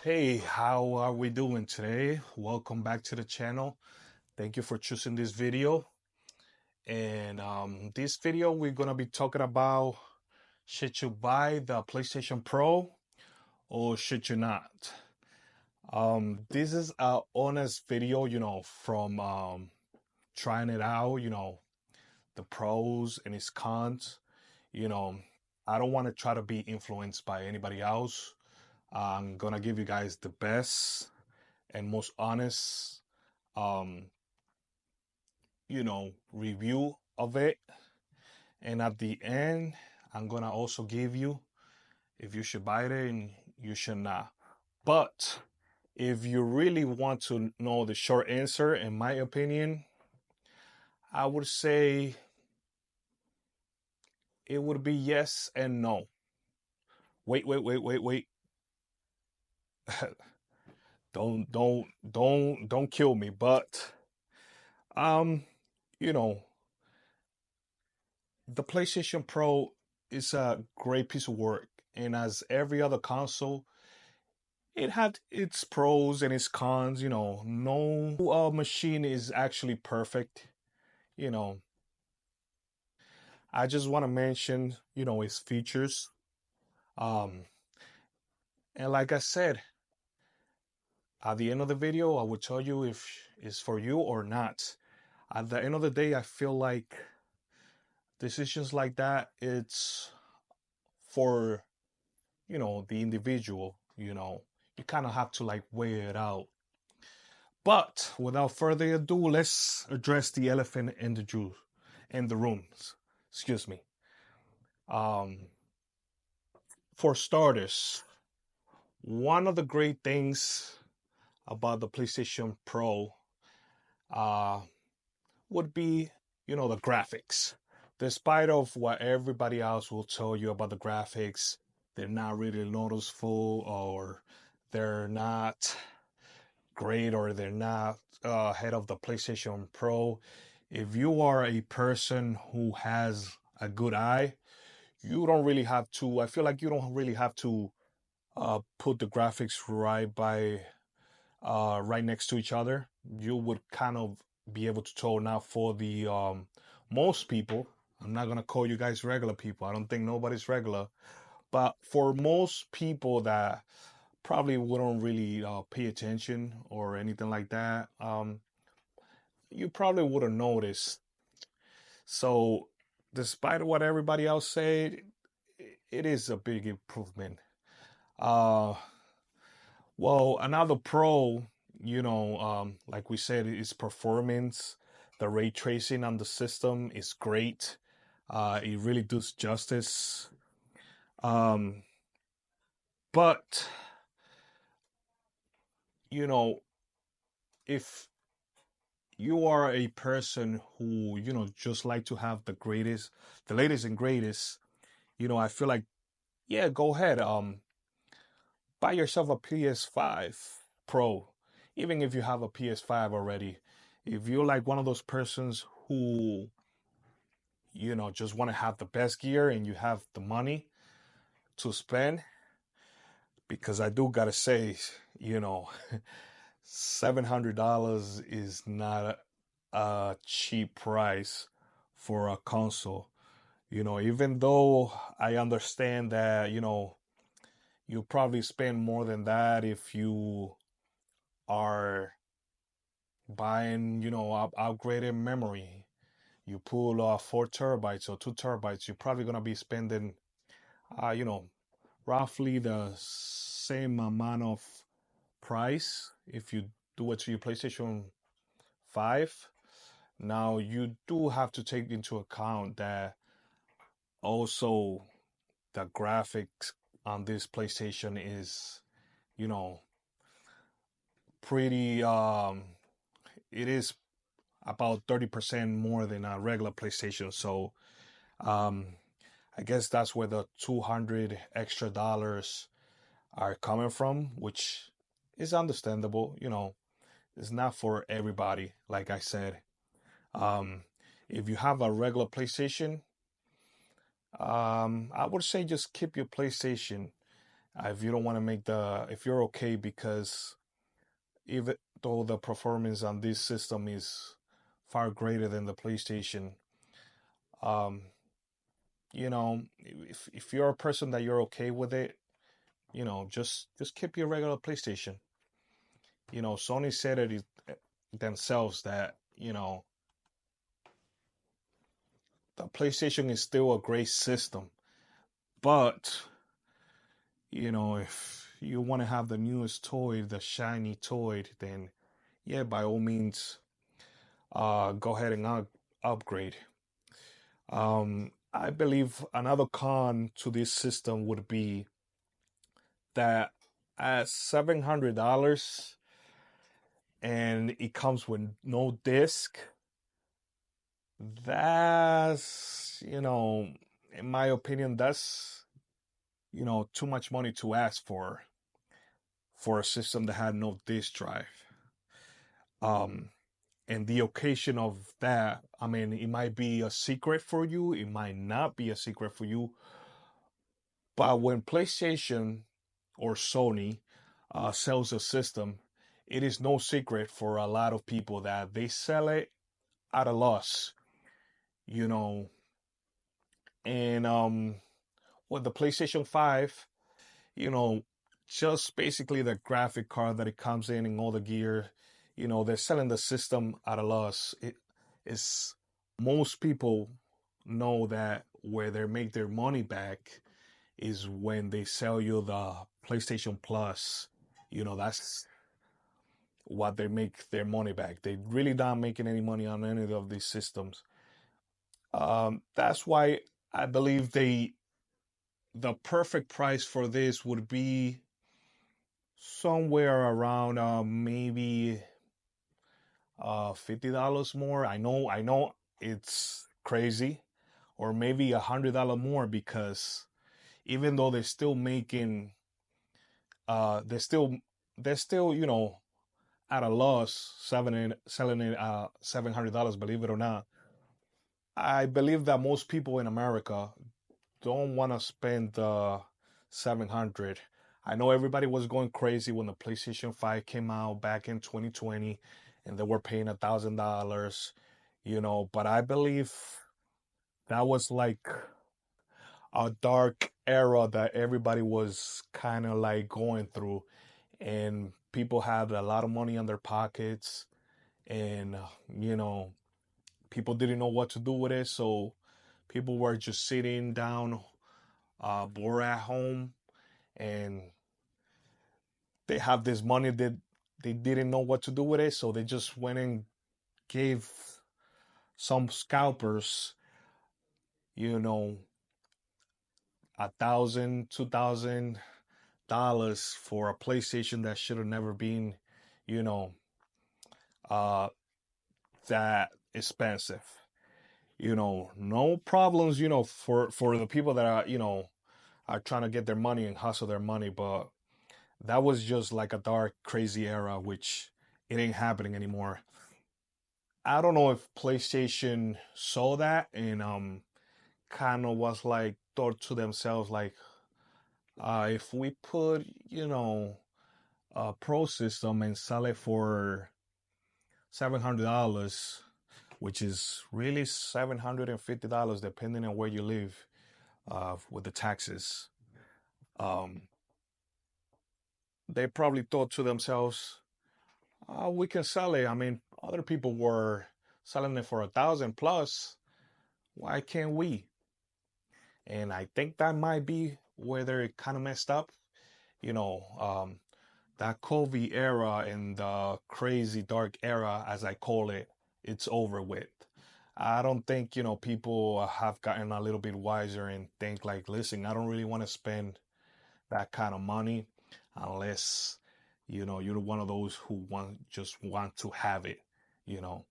Hey, how are we doing today? Welcome back to the channel. Thank you for choosing this video. And this video, we're gonna be talking about should you buy the PlayStation Pro or should you not? This is a honest video, from trying it out, the pros and its cons. You know, I don't want to try to be influenced by anybody else. I'm gonna give you guys the best and most honest um review of it, and at the end I'm gonna also give you if you should buy it and you should not. But if you really want to know the short answer, in my opinion, I would say it would be yes and no. Wait. Don't kill me, but um you know the PlayStation Pro is a great piece of work, and as every other console, it had its pros and its cons. No machine is actually perfect. You know, I just want to mention, its features. Um, and like I said, at the end of the video, I will tell you if it's for you or not. At the end of the day, I feel like decisions like that, it's for the individual. You kind of have to like weigh it out. But without further ado, let's address the elephant in the rooms. Excuse me. um for starters, one of the great things about the PlayStation Pro uh would be the graphics. Despite of what everybody else will tell you about the graphics, they're not really noticeable, or they're not great, or they're not ahead of the PlayStation Pro. If you are a person who has a good eye, you don't really have to. I feel like you don't really have to put the graphics right next to each other. You would kind of be able to tell. Now for the most people, I'm not gonna call you guys regular people. I don't think nobody's regular, but for most people that probably wouldn't really pay attention or anything like that, you probably wouldn't notice. So, despite what everybody else said, it is a big improvement. Uh, well, another pro, like we said, is performance. The ray tracing on the system is great. It really does justice. Um, but you know, if you are a person who just like to have the latest and greatest, I feel like, yeah, go ahead, buy yourself a PS5 Pro, even if you have a PS5 already. If you're like one of those persons who just want to have the best gear and you have the money to spend, because I do gotta say, you know $700 is not a cheap price for a console. Even though I understand that, you probably spend more than that if you are buying, upgraded memory. You pull 4 TB or 2 TB, you're probably gonna be spending, uh, you know, roughly the same amount of price if you do it to your PlayStation 5. Now, you do have to take into account that also the graphics on this PlayStation is, you know, pretty, it is about 30% more than a regular PlayStation. So, um, I guess that's where the 200 extra dollars are coming from, which is understandable. It's not for everybody, like I said. Um, if you have a regular PlayStation, I would say just keep your PlayStation. If you don't want to make if you're okay, because even though the performance on this system is far greater than the PlayStation, um, if you're a person that you're okay with it, just keep your regular PlayStation. Sony said it themselves that, the PlayStation is still a great system, but if you want to have the newest toy, the shiny toy, then yeah, by all means, go ahead and upgrade. I believe another con to this system would be that at $700 and it comes with no disc, that's, in my opinion, that's, too much money to ask for a system that had no disk drive. Um, and the occasion of that, I mean, it might be a secret for you, it might not be a secret for you, but when PlayStation or Sony sells a system, it is no secret for a lot of people that they sell it at a loss, you know. And with the PlayStation 5, you know, just basically the graphic card that it comes in and all the gear, they're selling the system at a loss. It is Most people know that where they make their money back is when they sell you the PlayStation Plus. That's what they make their money back. They really not making any money on any of these systems. That's why I believe the perfect price for this would be somewhere around maybe $50 more. I know it's crazy, or maybe $100 more, because even though they're still making they're still at a loss, selling it $700, believe it or not. I believe that most people in America don't want to spend 700. I know everybody was going crazy when the PlayStation 5 came out back in 2020 and they were paying $1,000, but I believe that was like a dark era that everybody was kind of like going through, and people had a lot of money in their pockets, and people didn't know what to do with it, so people were just sitting down, bored at home, and they have this money that they didn't know what to do with it, so they just went and gave some scalpers, you know, $1,000, $2,000 for a PlayStation that should have never been, you know, uh, that expensive. No problems, for the people that are trying to get their money and hustle their money, but that was just like a dark, crazy era, which it ain't happening anymore. I don't know if PlayStation saw that and kind of was like thought to themselves like, if we put a Pro system and sell it for $700, which is really $750 depending on where you live, with the taxes. Um, they probably thought to themselves, we can sell it. I mean, other people were selling it for 1,000 plus. Why can't we? And I think that might be where they're kind of messed up. You know, that COVID era and the crazy dark era, as I call it, it's over with. I don't think, people have gotten a little bit wiser and think like, listen, I don't really want to spend that kind of money unless, you're one of those who just want to have it, you know.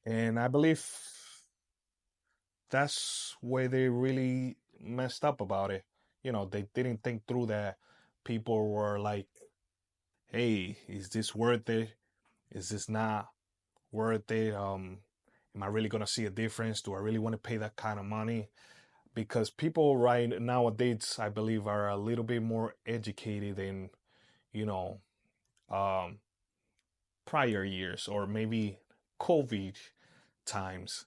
And I believe that's where they really messed up about it. They didn't think through that people were like, hey, is this worth it? Is this not worth it? Am I really gonna see a difference? Do I really want to pay that kind of money? because people right nowadays, I believe, are a little bit more educated than, you know, um, prior years or maybe COVID times.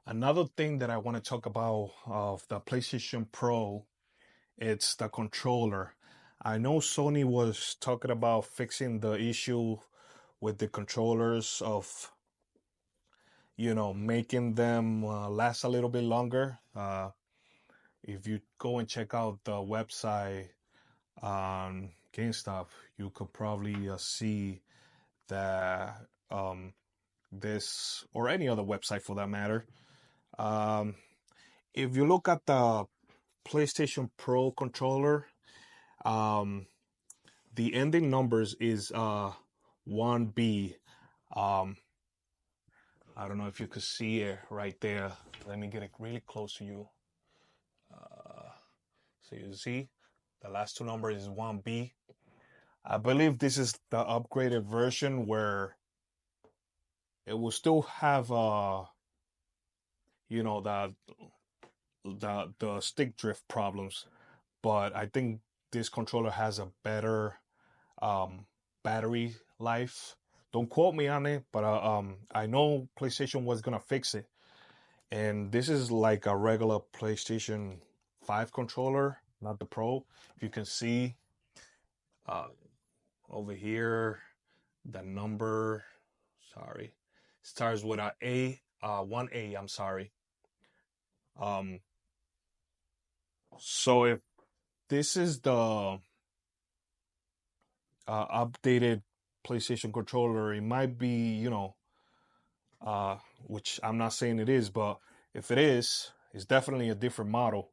Another thing that I want to talk about of the PlayStation Pro, it's the controller. I know Sony was talking about fixing the issue with the controllers of, making them last a little bit longer. If you go and check out the website on GameStop, you could probably see that this, or any other website for that matter. Um, if you look at the PlayStation Pro controller, um, the ending numbers is 1B. Um, I don't know if you could see it right there. Let me get it really close to you. So you see, the last two numbers is 1B. I believe this is the upgraded version where it will still have the stick drift problems, but I think this controller has a better battery life. Don't quote me on it, but I know PlayStation was gonna fix it. And this is like a regular PlayStation 5 controller, not the Pro. If you can see uh, over here, the number, sorry, starts with a 1A, I'm sorry. So if this is the updated PlayStation controller, it might be, which I'm not saying it is, but if it is, it's definitely a different model.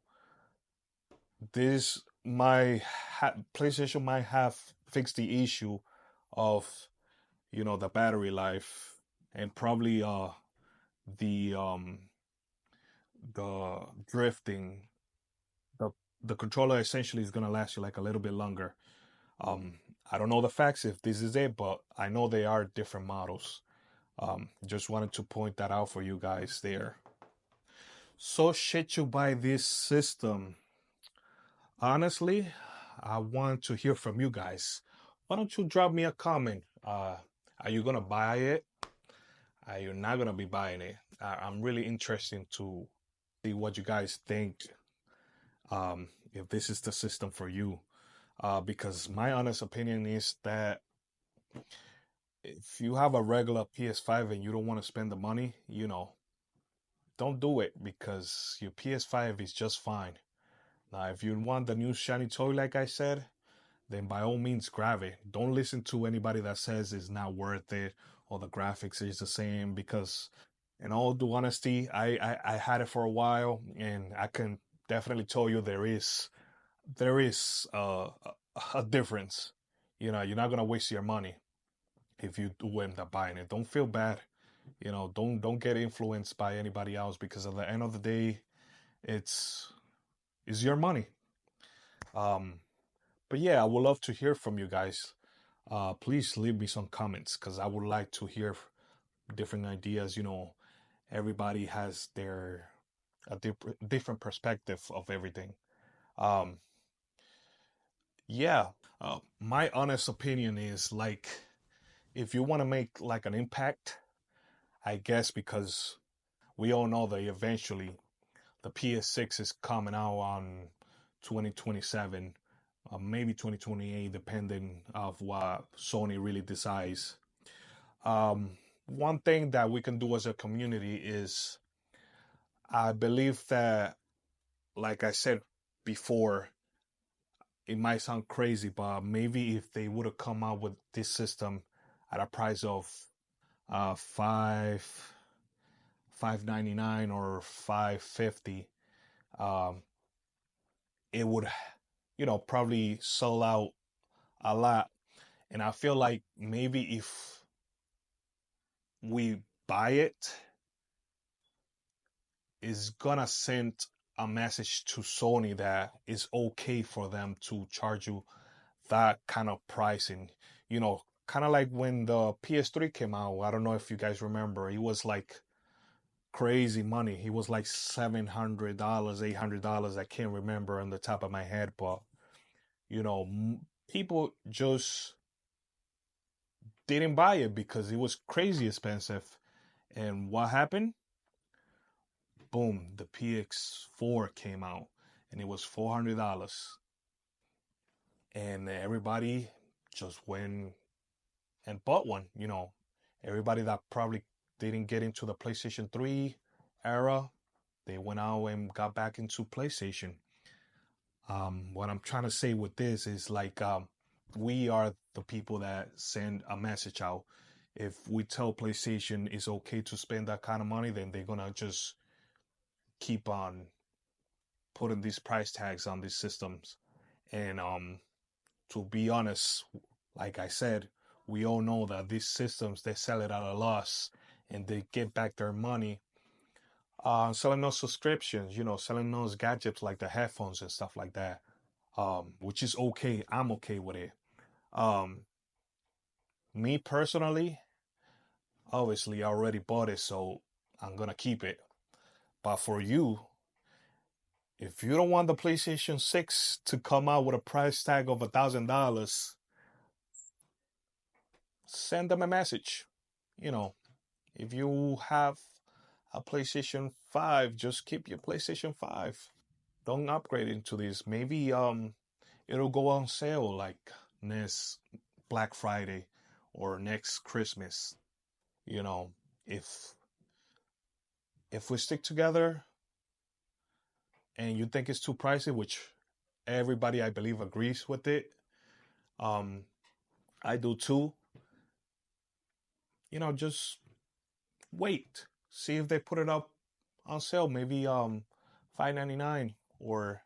This PlayStation might have fixed the issue of, the battery life, and probably the um the drifting. The the controller essentially is gonna last you like a little bit longer. I don't know the facts if this is it, but I know they are different models. Just wanted to point that out for you guys there. So should you buy this system? Honestly, I want to hear from you guys. Why don't you drop me a comment? Are you gonna buy it? Are you not gonna be buying it? I'm really interested to see what you guys think. If this is the system for you, because my honest opinion is that if you have a regular PS5 and you don't want to spend the money, don't do it, because your PS5 is just fine. Now, if you want the new shiny toy, like I said, then by all means grab it. Don't listen to anybody that says it's not worth it or the graphics is the same, because in all due honesty, I had it for a while, and I can definitely tell you there is a difference. You're not gonna waste your money if you do end up buying it. Don't feel bad. Don't get influenced by anybody else, because at the end of the day, it's your money. But yeah, I would love to hear from you guys. Please leave me some comments, because I would like to hear different ideas. Everybody has a different perspective of everything. Um, yeah, my honest opinion is, like, if you want to make like an impact, I guess, because we all know that eventually the PS6 is coming out on 2027, maybe 2028, depending of what Sony really decides. One thing that we can do as a community is, I believe that, like I said before, it might sound crazy, but maybe if they would have come out with this system at a price of $599 or $550, it would, probably sell out a lot. And I feel like maybe if we buy it, it's gonna send a message to Sony that it's okay for them to charge you that kind of pricing. Kind of like when the PS3 came out. I don't know if you guys remember. It was like crazy money. He was like $700, $800. I can't remember on the top of my head, but you know, people just didn't buy it because it was crazy expensive. And what happened? Boom, the PX4 came out and it was $400. And everybody just went and bought one, you know. Everybody that probably didn't get into the PlayStation 3 era, they went out and got back into PlayStation. What I'm trying to say with this is like we are the people that send a message out. If we tell PlayStation it's okay to spend that kind of money, then they're gonna just keep on putting these price tags on these systems. And to be honest, like I said, we all know that these systems they sell it at a loss and they get back their money selling those subscriptions, you know, selling those gadgets like the headphones and stuff like that. Which is okay. I'm okay with it. Um, Me personally, obviously I already bought it, so I'm gonna keep it. But for you, if you don't want the PlayStation 6 to come out with a price tag of $1,000, send them a message. You know, if you have a PlayStation 5, just keep your PlayStation 5. Don't upgrade into this. Maybe it'll go on sale like next Black Friday or next Christmas. You know, if we stick together and you think it's too pricey, which everybody I believe agrees with it, um, I do too. You know, just wait, see if they put it up on sale. Maybe $5.99 or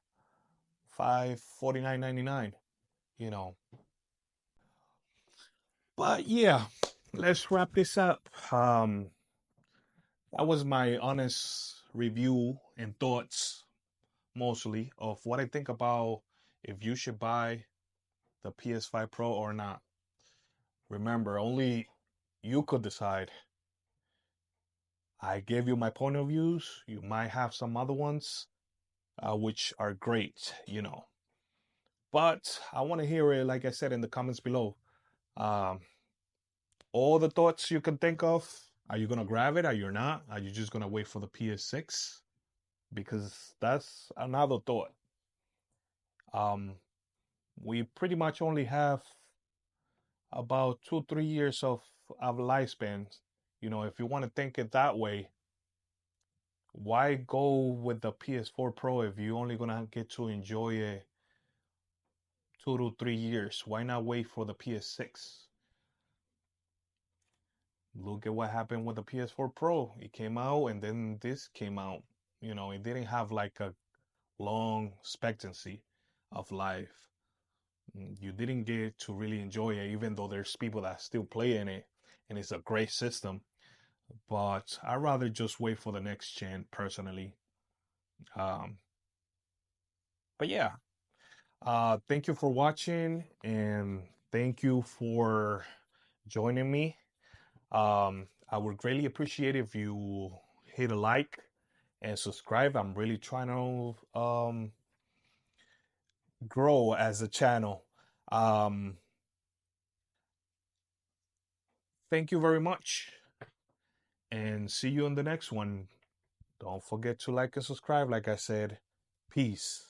$549.99. You know, but yeah, let's wrap this up. That was my honest review and thoughts, mostly, of what I think about if you should buy the PS5 Pro or not. Remember, only you could decide. I gave you my point of views. You might have some other ones, which are great, you know. But I want to hear it, like I said, in the comments below. Um, all the thoughts you can think of. Are you gonna grab it? Are you not? Are you just gonna wait for the PS6? Because that's another thought. Um, we pretty much only have about 2-3 years of lifespan. You know, if you want to think it that way, why go with the PS4 Pro if you're only gonna get to enjoy it 2 to 3 years? Why not wait for the PS6? Look at what happened with the PS4 Pro. It came out and then this came out. You know, it didn't have like a long expectancy of life. You didn't get to really enjoy it, even though there's people that still play in it and it's a great system. But I'd rather just wait for the next gen personally. Um, but yeah, thank you for watching and thank you for joining me. I would greatly appreciate if you hit a like and subscribe. I'm really trying to grow as a channel. Um, Thank you very much and see you in the next one. Don't forget to like and subscribe, like I said. Peace.